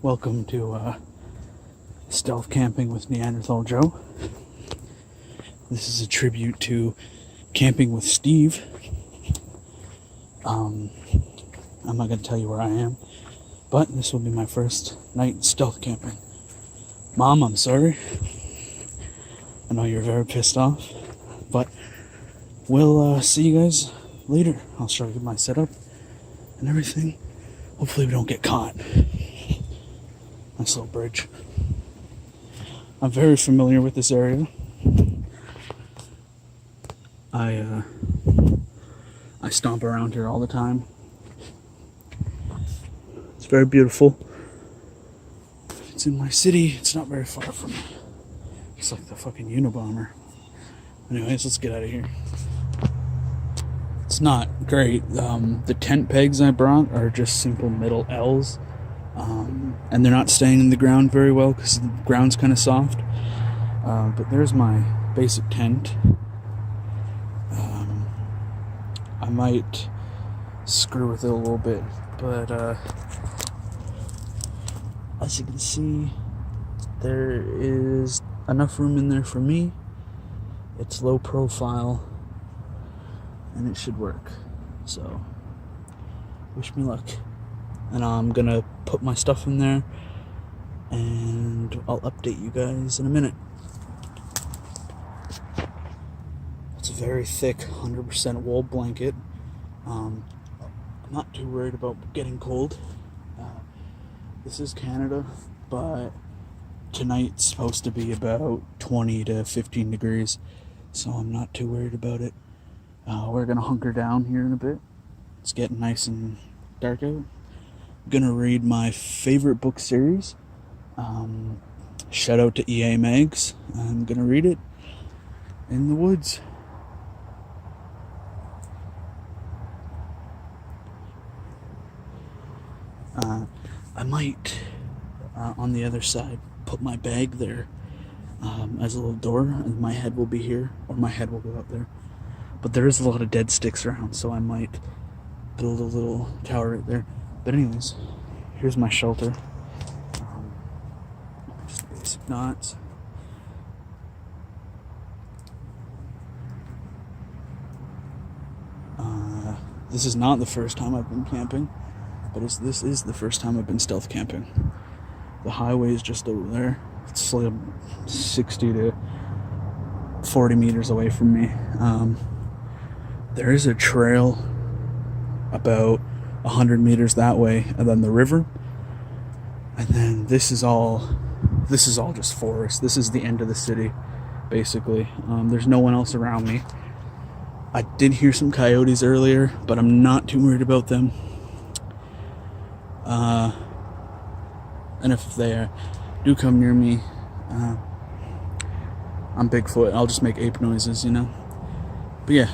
Welcome to Stealth Camping with Neanderthal Joe. This is a tribute to Camping with Steve. I'm not going to tell you where I am, but this will be my first night stealth camping. Mom, I'm sorry. I know you're very pissed off, but we'll see you guys later. I'll show you my setup and everything. Hopefully we don't get caught. Nice little bridge. I'm very familiar with this area. I stomp around here all the time. It's very beautiful. It's in my city. It's not very far from me. It's like the fucking Unabomber. Anyways, let's get out of here. It's not great. The tent pegs I brought are just simple middle L's. And they're not staying in the ground very well because the ground's kind of soft. But there's my basic tent. I might screw with it a little bit, but as you can see, there is enough room in there for me. It's low profile, and it should work. So, wish me luck. And I'm gonna put my stuff in there, and I'll update you guys in a minute. It's a very thick 100% wool blanket. I'm not too worried about getting cold. This is Canada, but tonight's supposed to be about 20 to 15 degrees, so I'm not too worried about it. We're gonna hunker down here in a bit. It's getting nice and dark out. I'm gonna read my favorite book series. Shout out to EA Mags. I'm gonna read it in the woods. I might, on the other side, put my bag there as a little door, and my head will be here, or my head will go up there. But there is a lot of dead sticks around, so I might build a little tower right there. But anyways, here's my shelter. Just basic knots. This is not the first time I've been camping, but this is the first time I've been stealth camping. The highway is just over there. It's like 60 to 40 meters away from me. There is a trail about 100 meters that way, and then the river, and then this is all just forest. This is the end of the city, basically. There's no one else around me. I did hear some coyotes earlier, but I'm not too worried about them. And if they do come near me, I'm Bigfoot. I'll just make ape noises, you know. But yeah,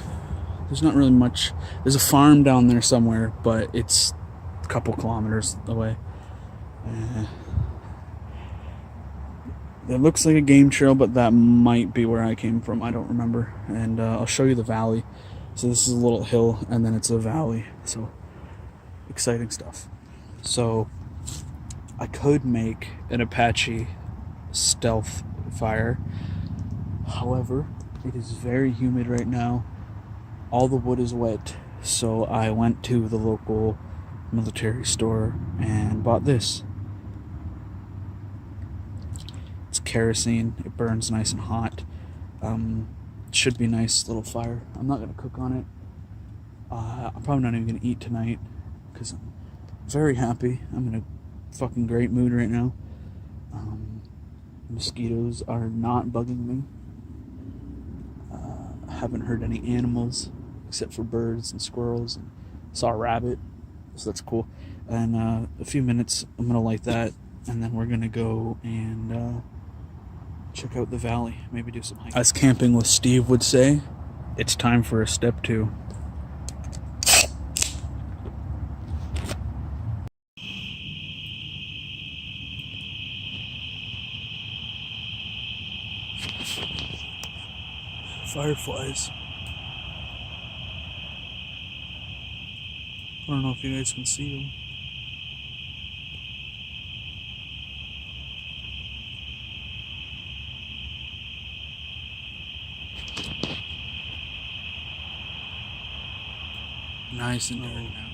there's not really much. There's a farm down there somewhere, but it's a couple kilometers away. It looks like a game trail, but that might be where I came from. I don't remember. And I'll show you the valley. So this is a little hill, and then it's a valley. So exciting stuff. So I could make an Apache stealth fire. However, it is very humid right now. All the wood is wet. So I went to the local military store and bought this. It's kerosene. It burns nice and hot. Should be a nice little fire. I'm not going to cook on it. I'm probably not even going to eat tonight because I'm very happy. I'm in a fucking great mood right now. Mosquitoes are not bugging me. I haven't heard any animals except for birds and squirrels, and saw a rabbit, so that's cool. And a few minutes I'm going to light that, and then we're going to go and check out the valley, maybe do some hiking. As Camping with Steve would say, it's time for a step 2. Fireflies. I don't know if you guys can see them. Nice and dark now.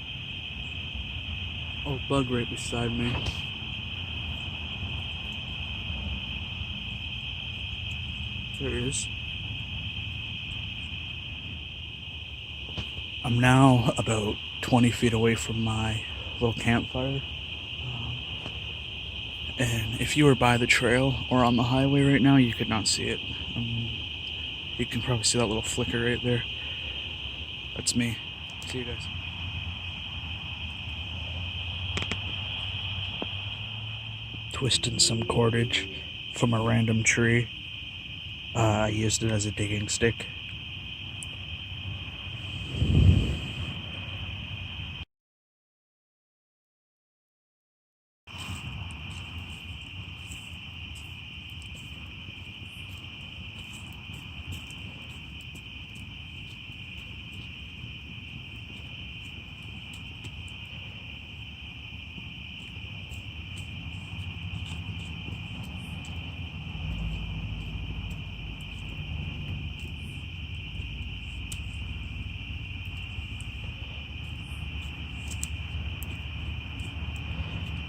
Oh, bug right beside me. There he is. I'm now about 20 feet away from my little campfire. And if you were by the trail or on the highway right now, you could not see it. You can probably see that little flicker right there. That's me. See you guys. Twisting some cordage from a random tree. I used it as a digging stick.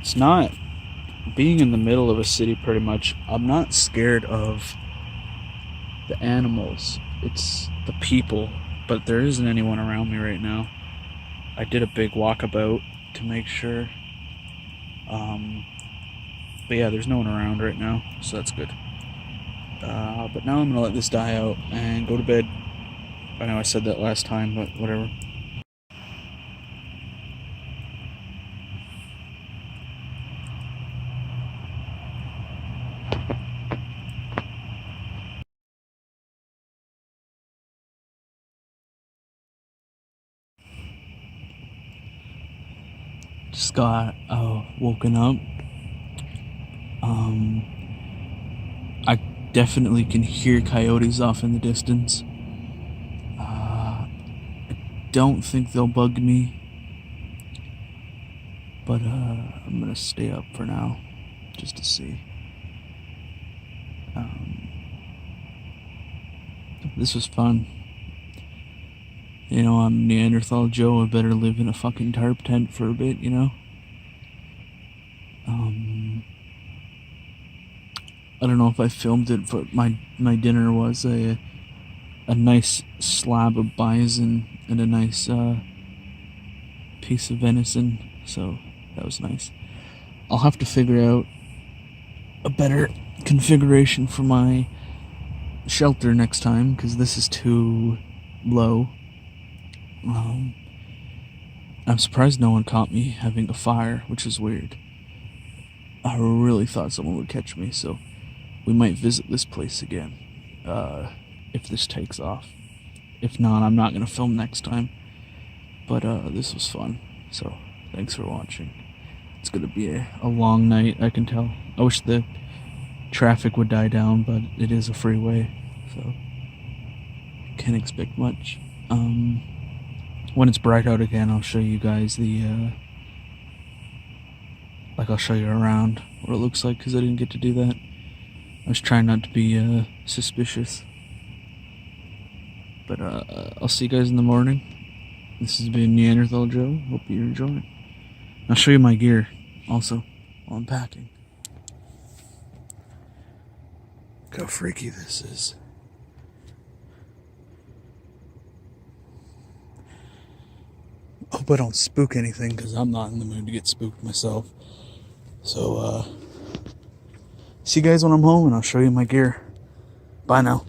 It's not being in the middle of a city pretty much. I'm not scared of the animals. It's the people, but there isn't anyone around me right now. I did a big walkabout to make sure. But yeah, there's no one around right now, so that's good. But now I'm gonna let this die out and go to bed. I know I said that last time, but whatever. Just got woken up. I definitely can hear coyotes off in the distance. I don't think they'll bug me, but I'm gonna stay up for now just to see. This was fun. You know, I'm Neanderthal Joe. I better live in a fucking tarp tent for a bit, you know? I don't know if I filmed it, but my dinner was a nice slab of bison and a nice piece of venison, so that was nice. I'll have to figure out a better configuration for my shelter next time, because this is too low. I'm surprised no one caught me having a fire, which is weird. I really thought someone would catch me, so we might visit this place again, if this takes off. If not, I'm not going to film next time. But this was fun, so thanks for watching. It's going to be a long night, I can tell. I wish the traffic would die down, but it is a freeway, so can't expect much. When it's bright out again, I'll show you guys the, I'll show you around what it looks like, because I didn't get to do that. I was trying not to be, suspicious. But, I'll see you guys in the morning. This has been Neanderthal Joe. Hope you're enjoying. I'll show you my gear, also, while I'm packing. Look how freaky this is. Hope I don't spook anything, because I'm not in the mood to get spooked myself. So, see you guys when I'm home, and I'll show you my gear. Bye now.